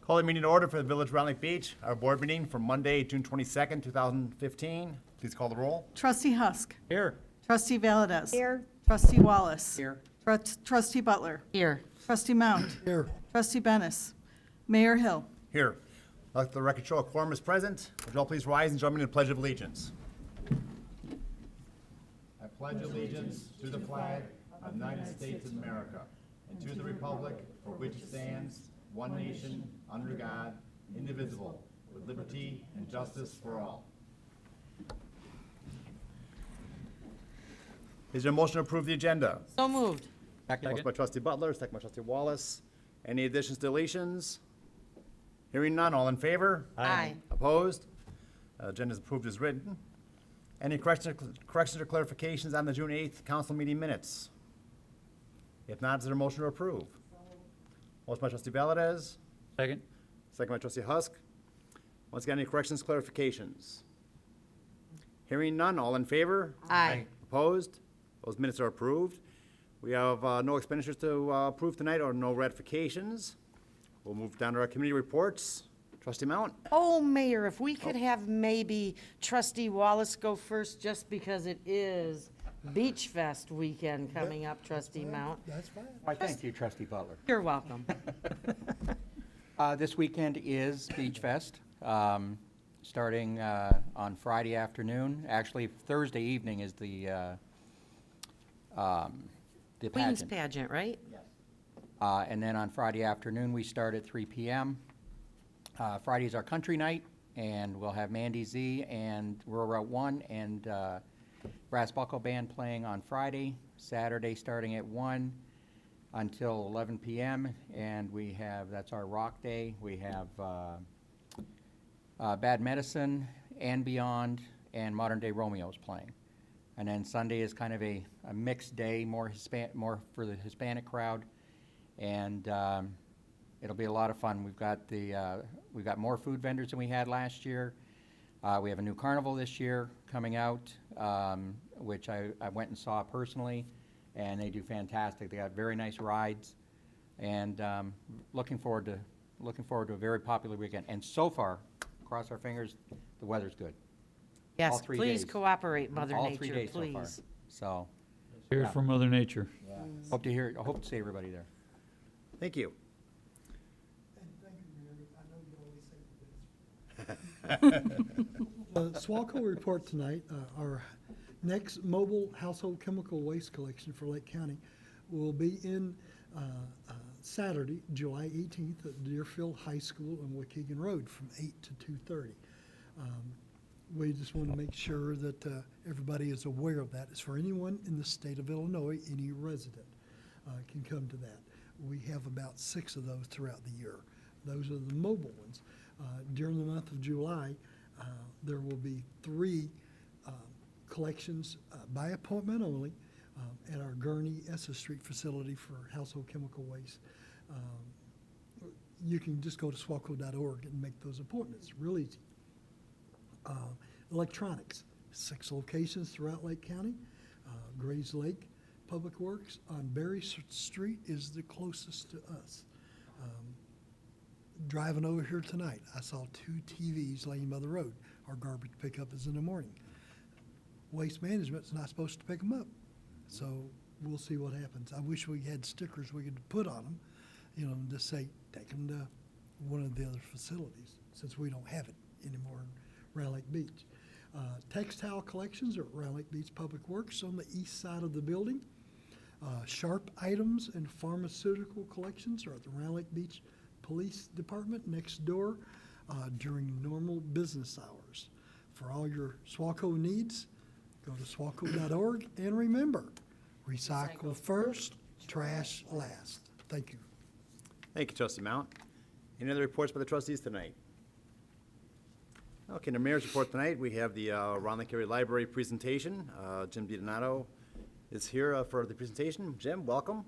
Call the meeting to order for the Village of Round Lake Beach, our board meeting for Monday, June 22nd, 2015. Please call the roll. Trustee Husk. Here. Trustee Valdez. Here. Trustee Wallace. Here. Trustee Butler. Here. Trustee Mount. Here. Trustee Bennis. Mayor Hill. Here. Let the record show a quorum is present. Would you all please rise and join me in the Pledge of Allegiance? I pledge allegiance to the flag of the United States of America and to the republic for which it stands, one nation, under God, indivisible, with liberty and justice for all. Is there a motion to approve the agenda? So moved. Motion by Trustee Butler, second by Trustee Wallace. Any additions, deletions? Hearing none, all in favor? Aye. Opposed? Agenda is approved as written. Any corrections or clarifications on the June 8th council meeting minutes? If not, is there a motion to approve? Motion by Trustee Valdez, Second. second by Trustee Husk. Once again, any corrections, clarifications? Hearing none, all in favor? Aye. Opposed? Those minutes are approved. We have no expenditures to approve tonight or no ratifications. We'll move down to our committee reports. Trustee Mount? Oh, Mayor, if we could have maybe Trustee Wallace go first, just because it is Beach Fest weekend coming up, Trustee Mount. That's fine. Why, thank you, Trustee Butler. You're welcome. This weekend is Beach Fest, starting on Friday afternoon. Actually, Thursday evening is the Queen's pageant. pageant, right? And then on Friday afternoon, we start at 3 p.m. Friday's our country night, and we'll have Mandy Z and Rural Route 1 and Brass Buckle Band playing on Friday. Saturday starting at 1 until 11 p.m. And we have, that's our rock day. We have Bad Medicine and Beyond and Modern Day Romeo's playing. And then Sunday is kind of a mixed day, more for the Hispanic crowd. And it'll be a lot of fun. We've got more food vendors than we had last year. We have a new carnival this year coming out, which I went and saw personally, and they do fantastic. They got very nice rides, and looking forward to a very popular weekend. And so far, cross our fingers, the weather's good. Yes, All 3 please days. cooperate, Mother All 3 Nature, days so far. please. So Here's from Mother Nature. hope to see everybody there. Thank you. And thank you, Mayor. I know you always say this. SWACO report tonight, our next mobile household chemical waste collection for Lake County will be in Saturday, July 18th at Deerfield High School on Waukegan Road from 8 to 2:30. We just want to make sure that everybody is aware of that. It's for anyone in the state of Illinois, any resident can come to that. We have about 6 of those throughout the year. Those are the mobile ones. During the month of July, there will be 3 collections by appointment only at our Gurney Essa Street facility for household chemical waste. You can just go to swaco.org and make those appointments. Real easy. Electronics, 6 locations throughout Lake County. Grays Lake Public Works on Berry Street is the closest to us. Driving over here tonight, I saw 2 TVs laying by the road. Our garbage pickup is in the morning. Waste Management's not supposed to pick them up, so we'll see what happens. I wish we had stickers we could put on them, and just say, take them to one of the other facilities, since we don't have it anymore in Round Lake Beach. Textile collections are at Round Lake Beach Public Works on the east side of the building. Sharp items and pharmaceutical collections are at the Round Lake Beach Police Department next door during normal business hours. For all your SWACO needs, go to swaco.org, and remember, recycle first, trash last. Thank you. Thank you, Trustee Mount. Any other reports by the trustees tonight? Okay, in the mayor's report tonight, we have the Round Lake Area Library presentation. Jim DiDonato is here for the presentation. Jim, welcome.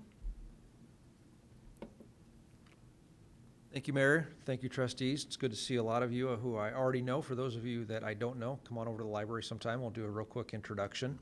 Thank you, Mayor. Thank you, trustees. It's good to see a lot of you who I already know. For those of you that I don't know, come on over to the library sometime. We'll do a real quick introduction.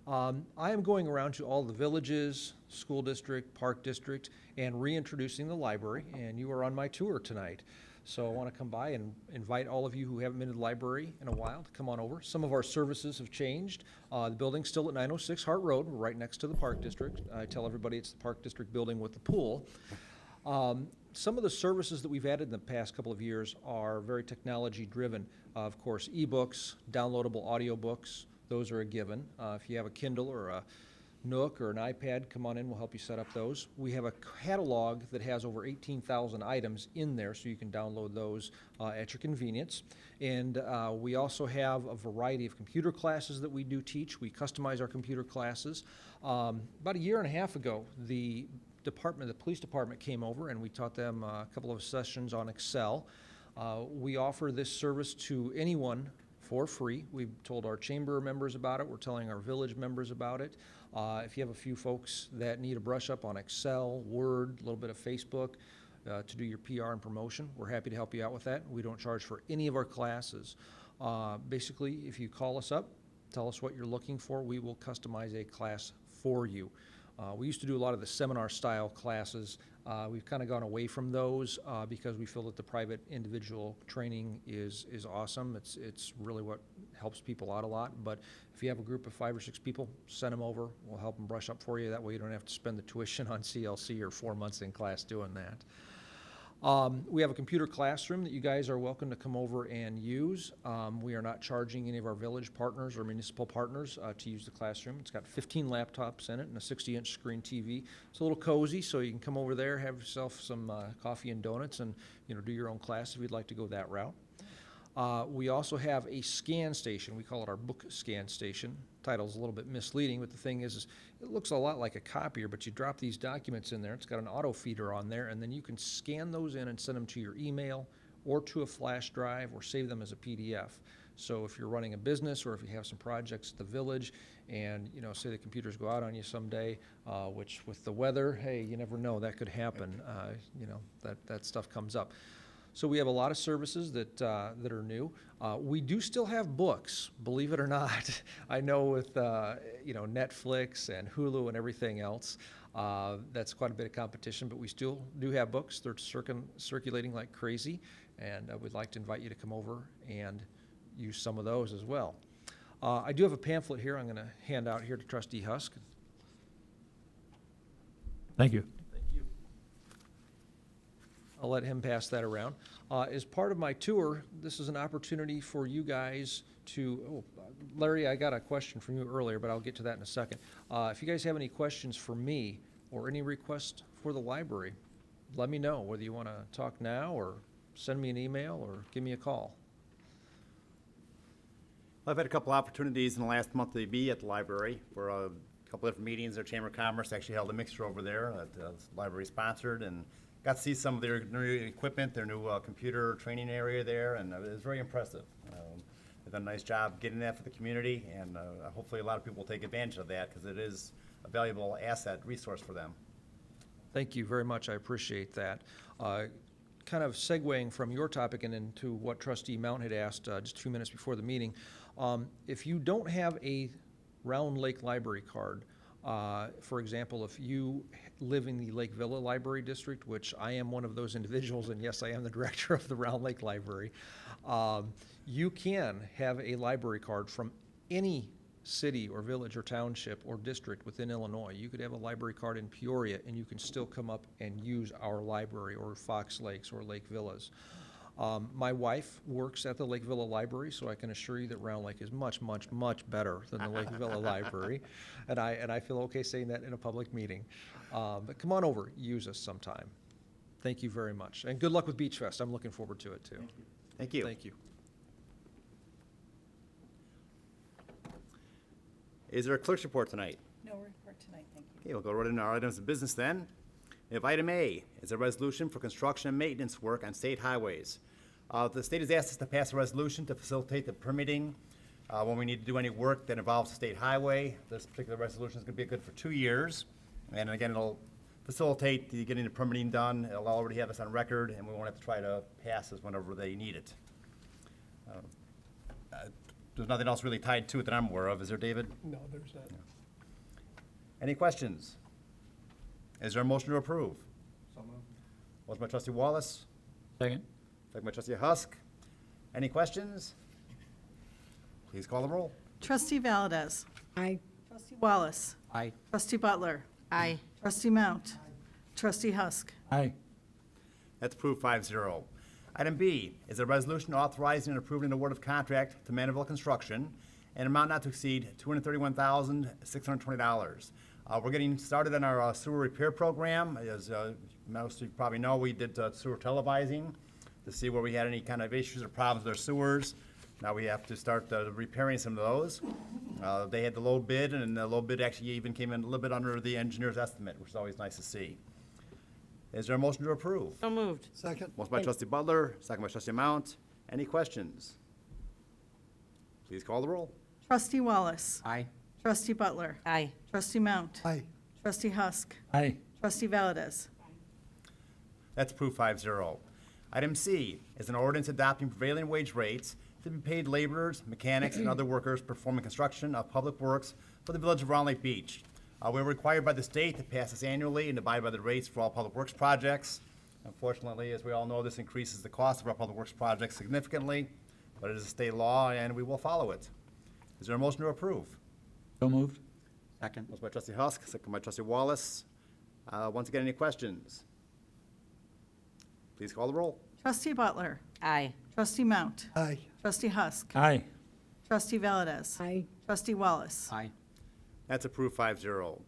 I am going around to all the villages, school district, park district, and reintroducing the library, and you are on my tour tonight. So I want to come by and invite all of you who haven't been to the library in a while to come on over. Some of our services have changed. The building's still at 906 Hart Road, we're right next to the Park District. I tell everybody it's the Park District building with the pool. Some of the services that we've added in the past couple of years are very technology-driven. Of course, ebooks, downloadable audiobooks, those are a given. If you have a Kindle or a Nook or an iPad, come on in, we'll help you set up those. We have a catalog that has over 18,000 items in there, so you can download those at your convenience. And we also have a variety of computer classes that we do teach. We customize our computer classes. About a year and a half ago, the police department came over and we taught them a couple of sessions on Excel. We offer this service to anyone for free. We've told our chamber members about it. We're telling our village members about it. If you have a few folks that need a brush up on Excel, Word, a little bit of Facebook to do your PR and promotion, we're happy to help you out with that. We don't charge for any of our classes. Basically, if you call us up, tell us what you're looking for, we will customize a class for you. We used to do a lot of the seminar-style classes. We've kind of gone away from those because we feel that the private individual training is awesome. It's really what helps people out a lot. But if you have a group of 5 or 6 people, send them over. We'll help them brush up for you. That way you don't have to spend the tuition on CLC or 4 months in class doing that. We have a computer classroom that you guys are welcome to come over and use. We are not charging any of our village partners or municipal partners to use the classroom. It's got 15 laptops in it and a 60-inch screen TV. It's a little cozy, so you can come over there, have yourself some coffee and donuts, and do your own class if you'd like to go that route. We also have a scan station. We call it our book scan station. Title's a little bit misleading, but the thing is it looks a lot like a copier, but you drop these documents in there. It's got an auto feeder on there, and then you can scan those in and send them to your email or to a flash drive or save them as a PDF. So if you're running a business or if you have some projects at the village and, say the computers go out on you someday, which with the weather, hey, you never know, that could happen. That stuff comes up. So we have a lot of services that are new. We do still have books, believe it or not. I know with Netflix and Hulu and everything else, that's quite a bit of competition, but we still do have books. They're circulating like crazy, and we'd like to invite you to come over and use some of those as well. I do have a pamphlet here I'm going to hand out here to Trustee Husk. Thank you. I'll let him pass that around. As part of my tour, this is an opportunity for you guys to, Larry, I got a question from you earlier, but I'll get to that in a second. If you guys have any questions for me or any requests for the library, let me know, whether you want to talk now or send me an email or give me a call. I've had a couple opportunities in the last month to be at the library for a couple different meetings. Their Chamber of Commerce actually held a mixture over there that the library sponsored, and got to see some of their new equipment, their new computer training area there, and it was very impressive. They've done a nice job getting that for the community, and hopefully a lot of people will take advantage of that because it is a valuable asset resource for them. Thank you very much. I appreciate that. Kind of segueing from your topic and into what Trustee Mount had asked just a few minutes before the meeting, if you don't have a Round Lake Library card, for example, if you live in the Lake Villa Library District, which I am one of those individuals, and yes, I am the director of the Round Lake Library, you can have a library card from any city or village or township or district within Illinois. You could have a library card in Peoria, and you can still come up and use our library or Fox Lakes or Lake Villas. My wife works at the Lake Villa Library, so I can assure you that Round Lake is much, much, much better than the Lake Villa Library, and I feel okay saying that in a public meeting. But come on over, use us sometime. Thank you very much, and good luck with Beach Fest. I'm looking forward to it too. Thank you. Thank you. Is there a clerk's report tonight? No report tonight, thank you. Okay, we'll go right into our items of business then. We have item A, is a resolution for construction and maintenance work on state highways. The state has asked us to pass a resolution to facilitate the permitting when we need to do any work that involves a state highway. This particular resolution is going to be good for 2 years. And again, it'll facilitate the getting the permitting done. It'll already have us on record, and we won't have to try to pass this whenever they need it. There's nothing else really tied to it that I'm aware of. Is there, David? No, there's not. Any questions? Is there a motion to approve? So moved. Motion by trustee Wallace, Second. second by trustee Husk. Any questions? Please call the roll. Trustee Valdez. Aye. Trustee Wallace. Aye. Trustee Butler. Aye. Trustee Mount. Trustee Husk. Aye. That's approved 5-0. Item B is a resolution authorizing and approving an award of contract to Mandeville Construction an amount not to exceed $231,620. We're getting started on our sewer repair program. As most of you probably know, we did sewer televising to see where we had any kind of issues or problems with our sewers. Now we have to start repairing some of those. They had the low bid, and the low bid actually even came in a little bit under the engineer's estimate, which is always nice to see. Is there a motion to approve? So moved. Second, Motion by trustee Butler, second by trustee Mount. Any questions? Please call the roll. Trustee Wallace. Aye. Trustee Butler. Aye. Trustee Mount. aye. Trustee Husk. Aye. Trustee Valdez. That's approved 5-0. Item C is an ordinance adopting prevailing wage rates to be paid laborers, mechanics, and other workers performing construction of public works for the village of Round Lake Beach. We're required by the state to pass this annually and abide by the rates for all public works projects. Unfortunately, as we all know, this increases the cost of our public works projects significantly, but it is a state law and we will follow it. Is there a motion to approve? So moved. Second. Motion by trustee Husk, second by trustee Wallace. Once again, any questions? Please call the roll. Trustee Butler. Aye. Trustee Mount. Aye. Trustee Husk. Aye. Trustee Valdez. Aye. Trustee Wallace. Aye. That's approved 5-0.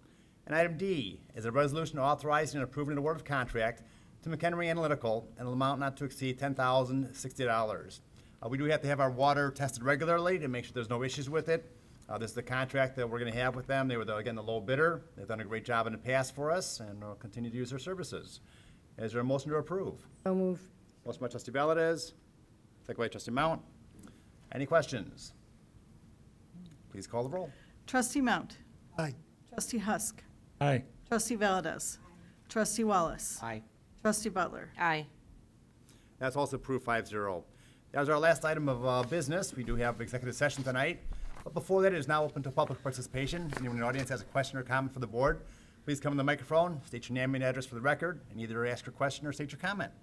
And item D is a resolution authorizing and approving an award of contract to McHenry Analytical in an amount not to exceed $10,060. We do have to have our water tested regularly to make sure there's no issues with it. This is the contract that we're going to have with them. They were, again, the low bidder. They've done a great job in the past for us, and we'll continue to use their services. Is there a motion to approve? So move. Motion by trustee Valdez, second by trustee Mount. Any questions? Please call the roll. Trustee Mount. Aye. Trustee Husk. Aye. Trustee Valdez. Trustee Wallace. Aye. Trustee Butler. Aye. That's also approved 5-0. That was our last item of business. We do have executive session tonight. But before that, it is now open to public participation. Anyone in the audience has a question or comment for the board, please come to the microphone, state your name and address for the record, and either ask your question or state your comment.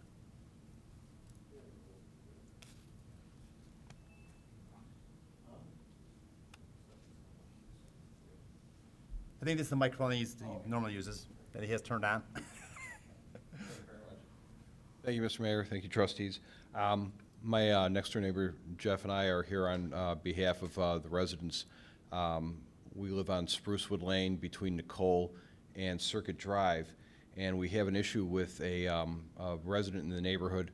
I think this is the microphone he normally uses, that he has turned on. Thank you, Mr. Mayor. Thank you, trustees. My next-door neighbor, Jeff, and I are here on behalf of the residents. We live on Sprucewood Lane between Nicole and Circuit Drive, and we have an issue with a resident in the neighborhood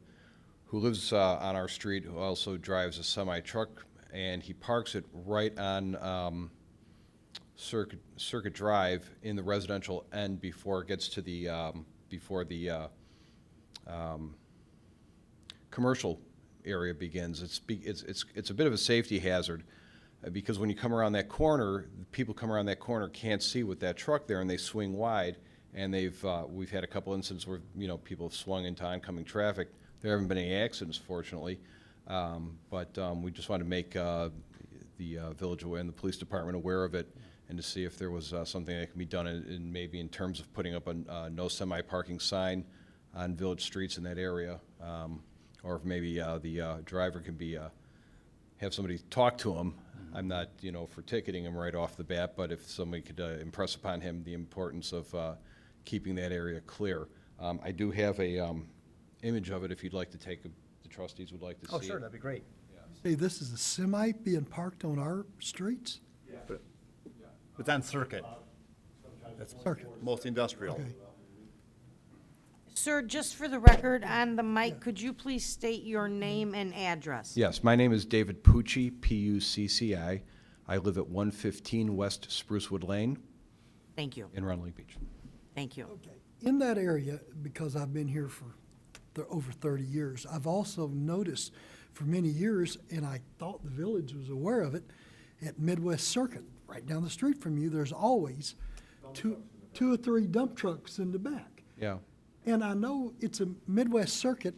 who lives on our street, who also drives a semi-truck, and he parks it right on Circuit Drive in the residential end before it gets to the commercial area begins. It's a bit of a safety hazard because when you come around that corner, people come around that corner can't see with that truck there, and they swing wide. And we've had a couple incidents where people have swung into oncoming traffic. There haven't been any accidents, fortunately, but we just wanted to make the village and the police department aware of it, and to see if there was something that can be done in maybe in terms of putting up a no semi-parking sign on village streets in that area, or if maybe the driver can have somebody talk to him. I'm not, for ticketing him right off the bat, but if somebody could impress upon him the importance of keeping that area clear. I do have a image of it if you'd like to take, the trustees would like to see it. Oh, sure, that'd be great. Hey, this is a semi being parked on our streets? It's on Circuit. That's Circuit. most industrial. Okay. Sir, just for the record, on the mic, could you please state your name and address? Yes, my name is David Pucci, P-U-C-C-I. I live at 115 West Sprucewood Lane Thank you. in Round Lake Beach. Thank you. Okay. In that area, because I've been here for over 30 years, I've also noticed for many years, and I thought the village was aware of it, at Midwest Circuit, right down the street from you, there's always two or three dump trucks in the back. Yeah. And I know it's a Midwest Circuit,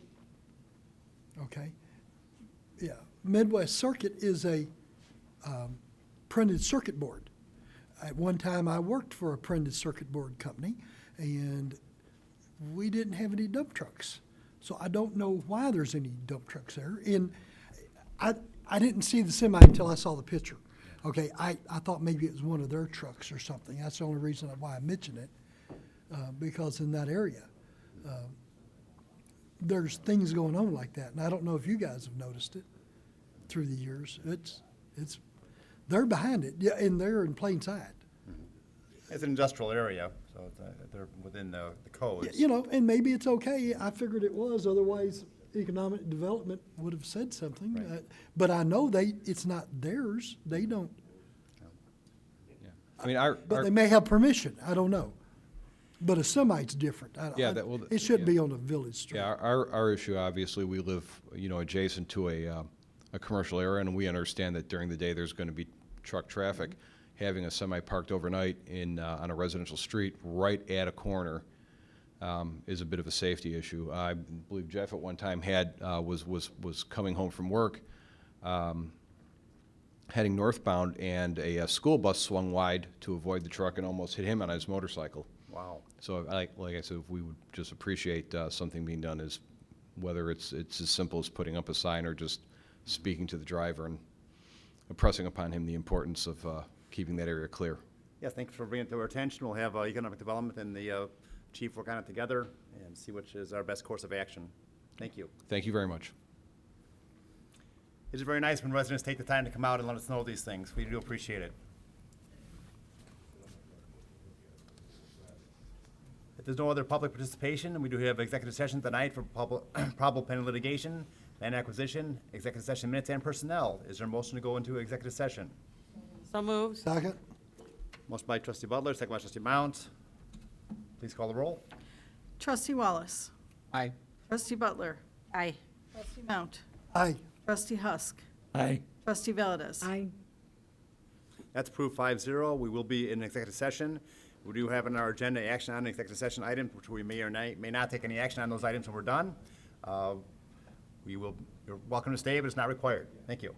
okay? Yeah, Midwest Circuit is a printed circuit board. At one time, I worked for a printed circuit board company, and we didn't have any dump trucks. So I don't know why there's any dump trucks there. And I didn't see the semi until I saw the picture. Okay, I thought maybe it was one of their trucks or something. That's the only reason why I mentioned it, because in that area, there's things going on like that. And I don't know if you guys have noticed it through the years. They're behind it, yeah, and they're in plain sight. It's an industrial area, so they're within the codes. You know, and maybe it's okay. I figured it was, otherwise economic development would have said something. Right. But I know it's not theirs. They don't, I mean, but they may have permission. I don't know. But a semi's different. Yeah, that will- It shouldn't yeah. be on a village street. Yeah, our issue, obviously, we live, adjacent to a commercial area, and we understand that during the day, there's going to be truck traffic. Having a semi parked overnight on a residential street right at a corner is a bit of a safety issue. I believe Jeff at one time was coming home from work, heading northbound, and a school bus swung wide to avoid the truck and almost hit him on his motorcycle. Wow. So like I said, we would just appreciate something being done, as whether it's as simple as putting up a sign or just speaking to the driver and impressing upon him the importance of keeping that area clear. Yes, thanks for bringing it to our attention. We'll have economic development and the chief work on it together and see which is our best course of action. Thank you. Thank you very much. It is very nice when residents take the time to come out and let us know these things. We do appreciate it. If there's no other public participation, we do have executive session tonight for probable pending litigation, land acquisition, executive session minutes, and personnel. Is there a motion to go into executive session? So moved. Second? Motion by trustee Butler, second by trustee Mount. Please call the roll. Trustee Wallace. Aye. Trustee Butler. Aye. Trustee Mount. Aye. Trustee Husk. Aye. Trustee Valdez. Aye. That's approved 5-0. We will be in executive session. We do have on our agenda action on executive session items, which we may or may not take any action on those items when we're done. You're welcome to stay, but it's not required. Thank you.